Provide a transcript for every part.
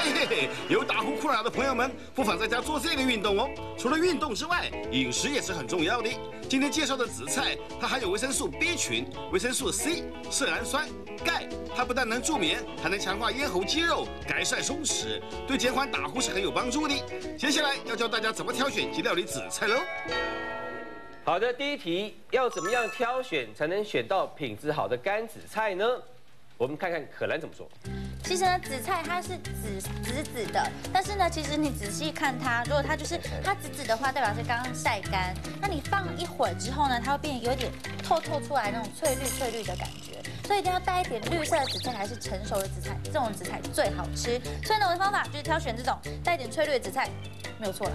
嘿嘿嘿，有打呼困扰的朋友们，不妨在家做这类运动哦。除了运动之外，饮食也是很重要的。今天介绍的紫菜，它含有维生素 B 群、维生素 C、色氨酸、钙，它不但能助眠，还能强化咽喉肌肉，改善松弛，对减缓打呼是很有帮助的。接下来要教大家怎么挑选及料理紫菜喽。好的，第一题，要怎么样挑选才能选到品质好的干紫菜呢？我们看看可兰怎么说。其实呢，紫菜它是紫的，但是呢，其实你仔细看它，如果它就是它紫的话，代表是刚刚晒干。那你放一会儿之后呢，它会变有点透出来那种翠绿的感觉。所以一定要带一点绿色的紫菜才是成熟的紫菜，这种紫菜最好吃。所以呢，我的方法就是挑选这种带一点翠绿的紫菜，没有错啦。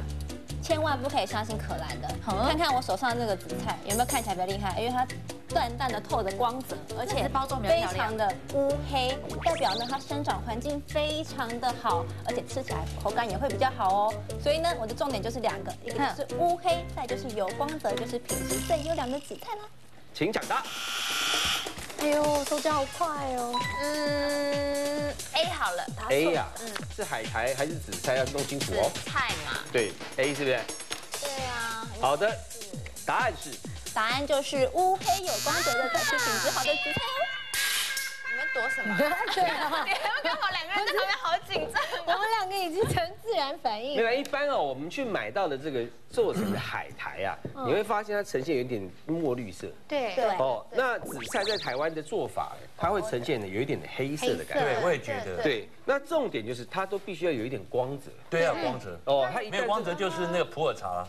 千万不可以相信可兰的，看看我手上这个紫菜有没有看起来比较厉害，因为它淡淡的透着光泽，而且包装非常的乌黑，代表呢它生长环境非常的好，而且吃起来口感也会比较好哦。所以呢，我的重点就是2个，一个就是乌黑，再就是有光泽，就是品质最优良的紫菜啦。请抢答。哎呦，收家好快哦。A 好了。A 呀，是海苔还是紫菜？要弄清楚哦。紫菜嘛。对 ，A 是不是？对啊。好的，答案是。答案就是乌黑有光泽的才是品质好的紫菜哦。你们躲什么？对啊，你们刚好2个人在旁边好紧张。我们2个已经成自然反应。没有，一般哦，我们去买到的这个做成的海苔啊，你会发现它呈现有一点墨绿色。对。哦，那紫菜在台湾的做法，它会呈现的有一点黑色的感觉。对，我也觉得。对，那重点就是它都必须要有一点光泽。对啊，光泽。哦，它没有光泽就是那个普洱茶。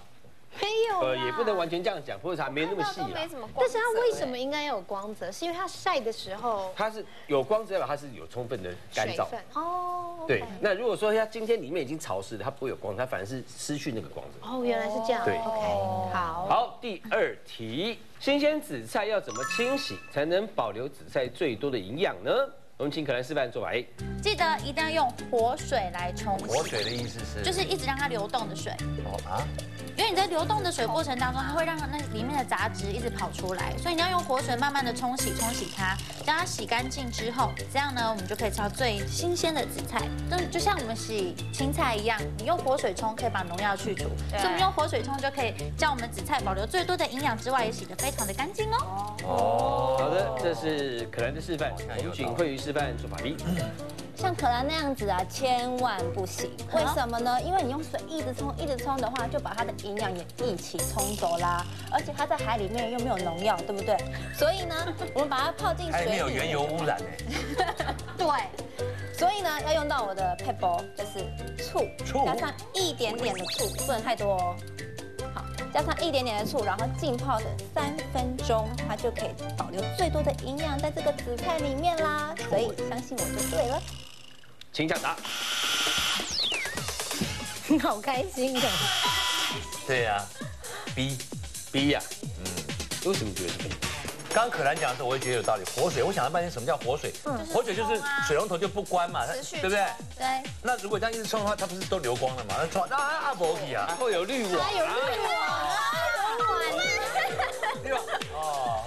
没有也不能完全这样讲，普洱茶没有那么细啦。但是它为什么应该要有光泽？是因为它晒的时候，它是有光泽，代表它是有充分的干燥。哦。对，那如果说它今天里面已经潮湿了，它不会有光，它反而是失去那个光泽。哦，原来是这样。对 ，OK， 好。好，第2题，新鲜紫菜要怎么清洗才能保留紫菜最多的营养呢？我们请可兰示范做法 A。记得一定要用活水来冲洗。活水的意思是？就是一直让它流动的水。啊。因为你在流动的水过程当中，它会让那里面的杂质一直跑出来，所以你要用活水慢慢的冲洗它，将它洗干净之后，这样呢，我们就可以吃到最新鲜的紫菜。就像我们洗青菜一样，你用活水冲可以把农药去除，所以我们用活水冲就可以将我们紫菜保留最多的营养之外，也洗得非常的干净哦。哦，好的，这是可兰的示范，我们请慧瑜示范做法 B。像可兰那样子啊，千万不行。为什么呢？因为你用水一直冲的话，就把它的营养也一起冲走啦。而且它在海里面又没有农药，对不对？所以呢，我们把它泡进水里。还没有原油污染哎。对。所以呢，要用到我的 pebble， 就是醋，加上一点点的醋，不能太多哦。好，加上一点点的醋，然后浸泡的3分钟，它就可以保留最多的营养在这个紫菜里面啦。所以相信我就对了。请抢答。你好开心的。对呀 ，B 呀，为什么觉得是 B？ 刚刚可兰讲的时候，我也觉得有道理。活水，我想了半天，什么叫活水？活水就是水龙头就不关嘛，对不对？对。那如果这样一直冲的话，它不是都流光了吗？那冲不 OK 啊？会有滤网。它有滤网。对吧？哦，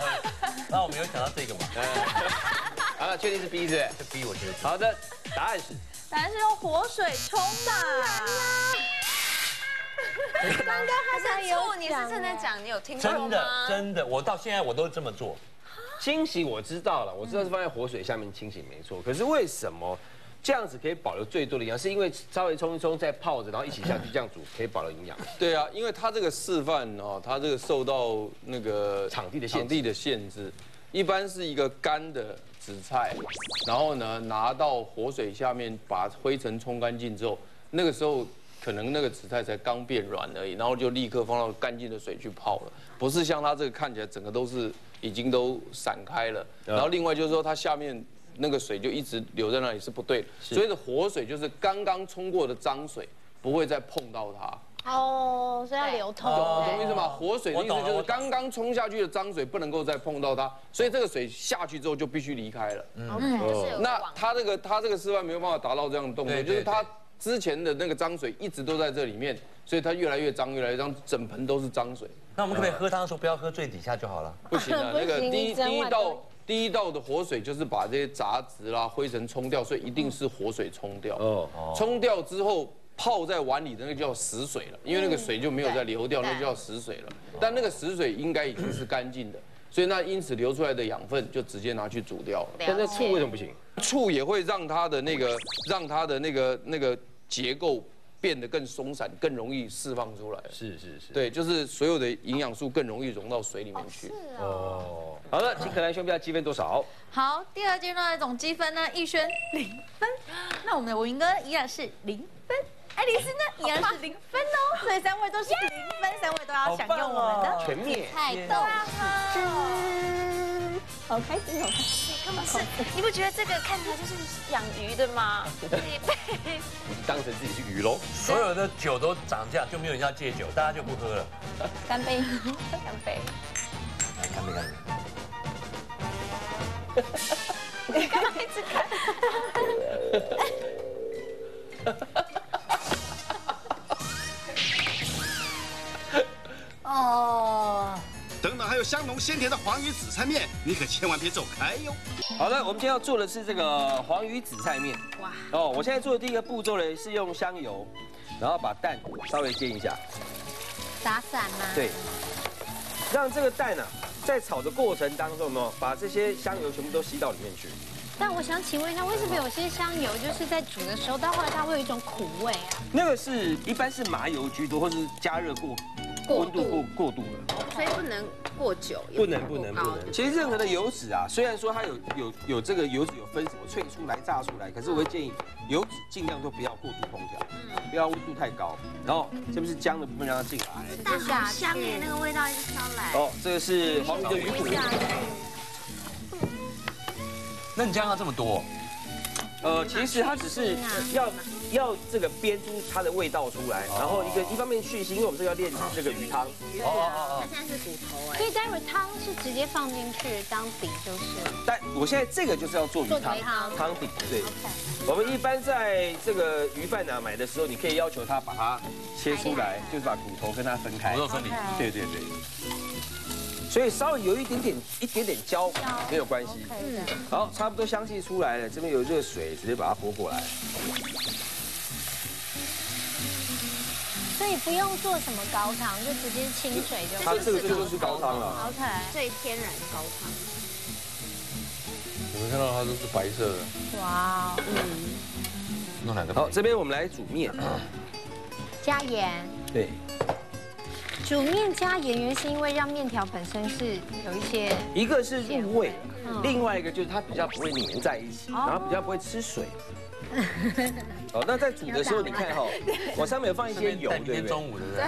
那我没有想到这个嘛。好了，确定是 B 是不是？这 B 我觉得。好的，答案是用活水冲的。刚刚好像有你是真的讲，你有听过吗？真的，我到现在我都这么做。清洗我知道了，我知道是放在活水下面清洗没错。可是为什么这样子可以保留最多的营养？是因为稍微冲一冲再泡着，然后一起下去这样煮，可以保留营养。对啊，因为它这个示范哦，它这个受到那个场地的限制，一般是一个干的紫菜，然后呢拿到活水下面把灰尘冲干净之后，那个时候可能那个紫菜才刚变软而已，然后就立刻放到干净的水去泡了，不是像它这个看起来整个都是已经都散开了。然后另外就是说它下面那个水就一直留在那里是不对的，所以的活水就是刚刚冲过的脏水不会再碰到它。哦，所以要流通，懂意思吗？活水的意思就是刚刚冲下去的脏水不能够再碰到它，所以这个水下去之后就必须离开了。那它这个示范没有办法达到这样的动作，就是它之前的那个脏水一直都在这里面，所以它越来越脏，越来越脏，整盆都是脏水。那我们可不可以喝汤的时候不要喝最底下就好了？不行啊，那个第一道第一道的活水就是把这些杂质啦、灰尘冲掉，所以一定是活水冲掉。冲掉之后泡在碗里的那个叫死水了，因为那个水就没有再流掉，那就叫死水了。但那个死水应该已经是干净的，所以那因此流出来的养分就直接拿去煮掉了。但那醋为什么不行？醋也会让它的那个结构变得更松散，更容易释放出来。是。对，就是所有的营养素更容易融到水里面去。哦，好了，请可兰兄弟积分多少？好，第二阶段的总积分呢，逸轩0分，那我们的文英哥一样是0分，爱丽丝呢一样是0分哦，所以3位都是0分，3位都要享用我们的全灭菜豆腐，好开心哦！根本是，你不觉得这个看起来就是养鱼的吗？当成自己是鱼喽。所有的酒都涨价，就没有人要戒酒，大家就不喝了。干杯！干杯！来，干杯！你刚刚一直看。哦。等等，还有香浓鲜甜的黄鱼紫菜面，你可千万别走开哟。好的，我们今天要做的是这个黄鱼紫菜面。哇！哦，我现在做的第一个步骤呢是用香油，然后把蛋稍微煎一下，打散吗？对，让这个蛋啊在炒的过程当中呢，把这些香油全部都吸到里面去。但我想请问一下，为什么有些香油就是在煮的时候，到后来它会有一种苦味啊？那个是一般是麻油居多，或是加热温度过度了。所以不能过久，不能。其实任何的油脂啊，虽然说它有这个油脂有分什么萃出来、炸出来，可是我会建议油脂尽量都不要过度烹调，不要温度太高。然后这边是姜的部分让它进来，蛋好香耶，那个味道一直飘来。哦，这个是黄鱼的鱼骨。那你姜要这么多？其实它只是要这个煸出它的味道出来，然后一方面去腥，因为我们这个要炼这个鱼汤。它现在是骨头哎。所以待会汤是直接放进去当底就是。但我现在这个就是要做鱼汤底，对。我们一般在这个鱼贩买的时候，你可以要求他把它切出来，就是把骨头跟它分开。骨头分离。对。所以稍微有一点点焦没有关系。好，差不多香气出来了，这边有热水，直接把它拨过来。所以不用做什么高汤，就直接清水就。它这个就是高汤了。OK。最天然高汤。你们看到它都是白色的。哇。弄两个。好，这边我们来煮面。加盐。对。煮面加盐原是因为让面条本身是有一些，一个是入味，另外一个就是它比较不会粘在一起，然后比较不会吃水。哦，那在煮的时候，你看哈，我上面有放一些油，对不对？中午对不对？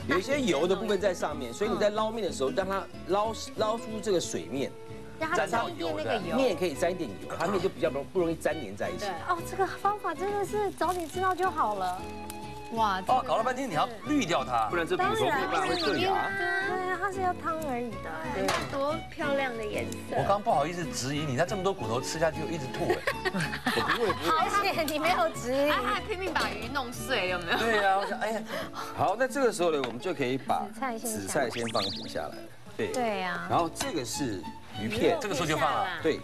有一些油的部分在上面，所以你在捞面的时候，让它捞出这个水面，让它沾一点那个油，面可以沾一点油，它面就比较不容易粘连在一起。哦，这个方法真的是早点知道就好了。哇！哦，搞了半天你要滤掉它，不然这骨头会硌牙。对，它是要汤而已的。对，多漂亮的颜色。我刚不好意思质疑你，它这么多骨头吃下去一直吐哎。我不会。好险你没有质疑。他还拼命把鱼弄碎，有没有？对呀，我想哎呀。好，那这个时候呢，我们就可以把紫菜先放底下来。对呀。然后这个是鱼片，这个时候就放了。对。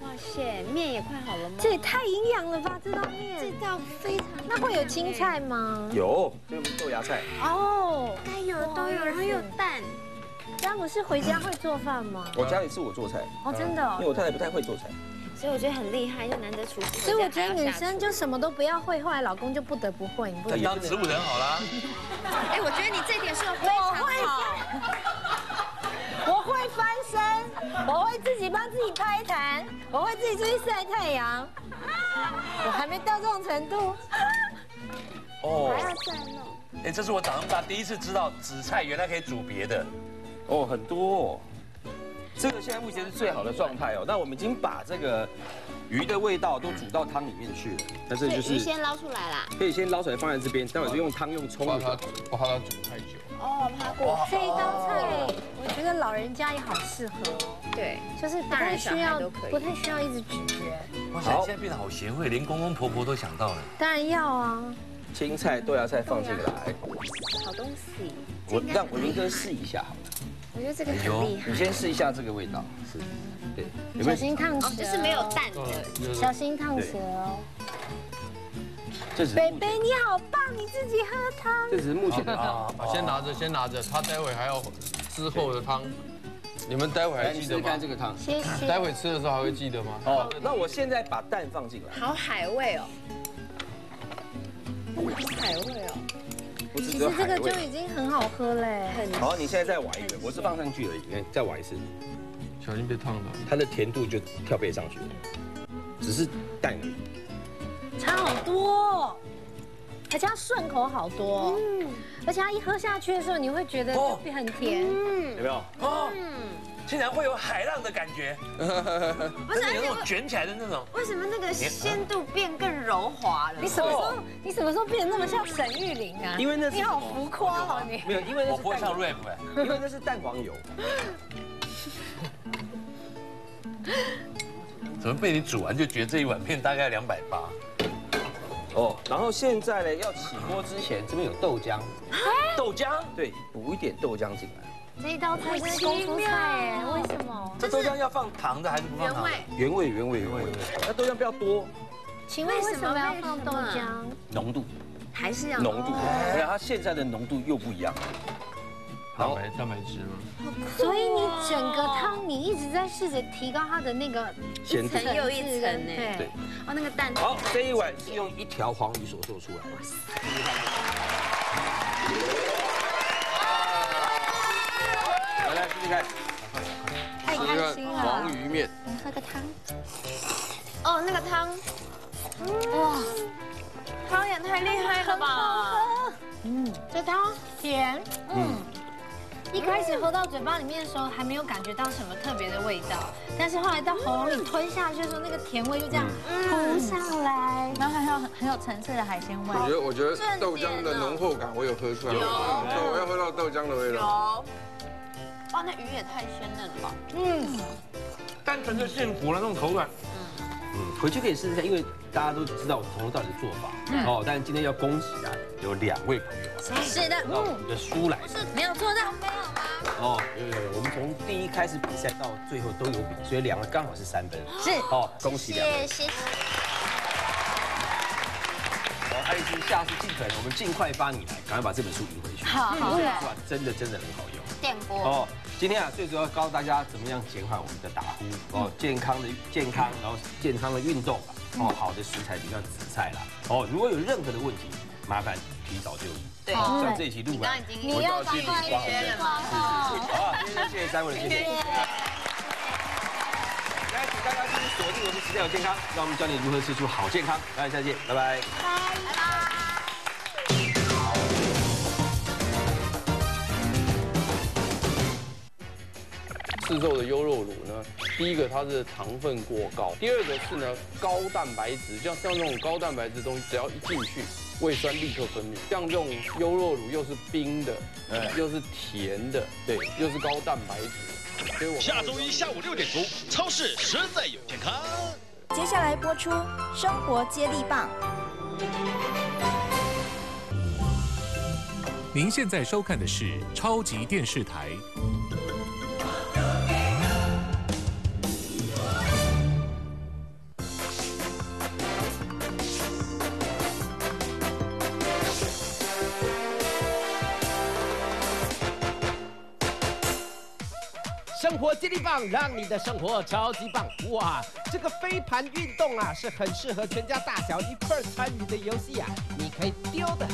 哇塞，面也快好了吗？这也太营养了吧！这道面，这道非常。那会有青菜吗？有，这个是豆芽菜。哦，该有的都有，然后又有蛋。詹姆斯回家会做饭吗？我家里是我做菜。哦，真的。因为我太太不太会做菜。所以我觉得很厉害，就难得厨师。所以我觉得女生就什么都不要会，后来老公就不得不会。你不当植物人好啦。哎，我觉得你这点说非常好。我会翻身，我会自己帮自己拍痰，我会自己出去晒太阳。我还没到这种程度。哦。还要再弄。哎，这是我长那么大第一次知道紫菜原来可以煮别的。哦，很多哦。这个现在目前是最好的状态哦。那我们已经把这个鱼的味道都煮到汤里面去了。那这就是鱼先捞出来啦。可以先捞出来放在这边，待会就用汤用冲的。怕它煮太久。哦，怕过。这一道菜，我觉得老人家也好适合哦。对，就是不太需要一直咀嚼。哇塞，现在变得好贤惠，连公公婆婆都想到了。当然要啊。青菜、豆芽菜放这个来。好东西。我让文明哥试一下好了。我觉得这个很厉害。你先试一下这个味道，是，对，有没小有？心烫舌，就是没有蛋的。小心烫舌哦。这只是北北你好棒，你自己喝汤。这只是目前的啊，先拿着，先拿着，他待会还要之后的汤，你们待会还来，你试试记得吗？看这个汤。谢谢。待会吃的时候还会记得吗？哦，那我现在把蛋放进来。好海味哦，海味哦，我只其实这个就有海味。已经很好喝嘞。好，你现在再挖一个，我是放上去而已，你看再挖一次，小心被烫到。它的甜度就跳倍上去了，只是蛋而已。差好多哦，而且它顺口好多哦，而且它一喝下去的时候，你会觉得很甜。有没有？哦，竟然会有海浪的感觉，不是，有那种卷起来的那种。为什么那个鲜度变更柔滑了？你什么时候变得那么像沈玉琳啊？因为那是你好浮夸哦你。没有，因为那是我不会唱蛋 rap 哎。因为那是蛋黄油。怎么被你煮完就觉得这一碗面大概280？哦，然后现在呢，要起锅之前，这边有豆浆，豆浆，对，补一点豆浆进来。这一道菜真是功夫菜哎，为什么？这豆浆要放糖的还是不放糖的？原味。那豆浆不要多，请问为什么要放豆浆？浓度，还是要浓度，而且它现在的浓度又不一样。好，蛋白质吗？所以你整个汤你一直在试着提高它的那个鲜度一层又一层呢。对。哦，那个蛋。好，这一碗是用1条黄鱼所做出来的。来试试看。太开心了。黄鱼面，喝个汤。哦，那个汤，哇，汤也太厉害了吧！这汤甜，一开始喝到嘴巴里面的时候还没有感觉到什么特别的味道，但是后来到喉咙里吞下去的时候，那个甜味就这样扑上来，然后还有很有层次的海鲜味。我觉得豆浆的浓厚感我有喝出来，我要喝到豆浆的味道。有。哇，那鱼也太鲜嫩了吧！单纯就幸福了那种口感。回去可以试试看，因为大家都知道我从头到底的做法哦。但是今天要恭喜啊，有2位朋友是的，到我们的书来是没有做到，没有吗？哦，有，我们从第一开始比赛到最后都有比，所以2个刚好是3分。是哦，恭喜2位。谢谢。好，爱丽丝，下次尽可能我们尽快帮你来，赶快把这本书赢回去。好，是吧？真的很好用。电锅。哦，今天啊，最主要告诉大家怎么样减缓我们的打呼哦，健康，然后健康的运动吧。哦，好的食材就像紫菜啦。哦，如果有任何的问题，麻烦提早就医。对，像这一期录完，你要赶快约了吗？好啊，谢谢3位的谢谢。来，请大家继续锁定我们食疗有健康，让我们教你如何吃出好健康。大家下次见，拜拜。市售的优酪乳呢，第一个它是糖分过高，第二个是呢高蛋白质，像这种高蛋白质的东西，只要一进去，胃酸立刻分泌。像这种优酪乳又是冰的，又是甜的，对，又是高蛋白质，所以我下周一下午6点钟，超市实在有健康。接下来播出《生活接力棒》。您现在收看的是超级电视台。生活接力棒，让你的生活超级棒！哇，这个飞盘运动啊，是很适合全家大小一块参与的游戏啊！你可以丢的